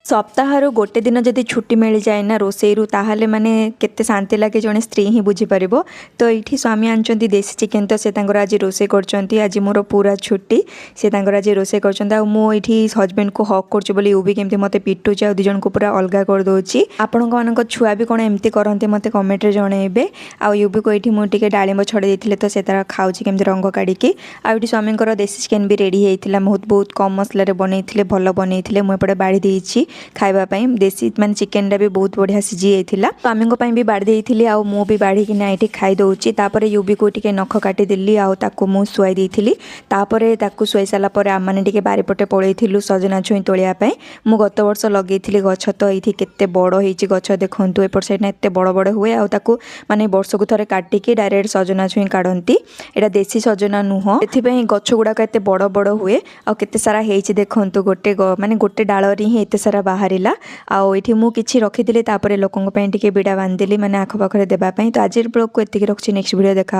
सप्ताह गोटे दिन जदि छुट्टी मिल जाए ना रोसई ताहले माने केते शांति लगे जड़े स्त्री ही बुझीपर। तो ये स्वामी आनी देसी चिकेन तो से आज रोसे कर आज मोर पूरा छुट्टी से आज रोसे कर हजबैंड को हक करी यूबी केमती मत पिटुचे आ दिजन को पूरा अलग करदे। आपण मान छुआ भी कौन एमती करते मत कमेंट जनइबे। आ यूबी को ये मुझे डालिंब छड़े देते तो से तार खाऊँ केमती रंग काढ़ी आठ स्वामी देसी चिकेन भी रेडी होता बहुत बहुत कम मसलें बनई भल बनई मुझे बाड़ी देती खावाई देसी मान चिकेन भी बहुत बढ़िया सिझी जाता। स्वामी भी बाड़ी देती आउ मु भी बाढ़ी कि खाई दूची। यूबी को टिके नख काटिदेली आउ मु शुआई देती शुआई सारापर आम मैंने बारिपटे पलू सजना छुई तोड़ापी। मु गत वर्ष लगे गछ तो ये के बड़ हो गछ देखूँ एपट साइड एत बड़ बड़ हुए आउ माने वर्ष को थे काटिकी डायरेक्ट सजना छुई काढ़ती। यहाँ देसी सजना नुह से गछ गुड़ाक एत बड़ बड़ हुए आते सारा होती देखूँ गोटे माने गोटे डाल ही एत सारा बाहर आठी मुझे रखी लोकों बिड़ा बांधिदेली मैंने आखपाखे देवाई। तो आज ब्लॉग को एतिक रखी नेक्स्ट वीडियो देखा।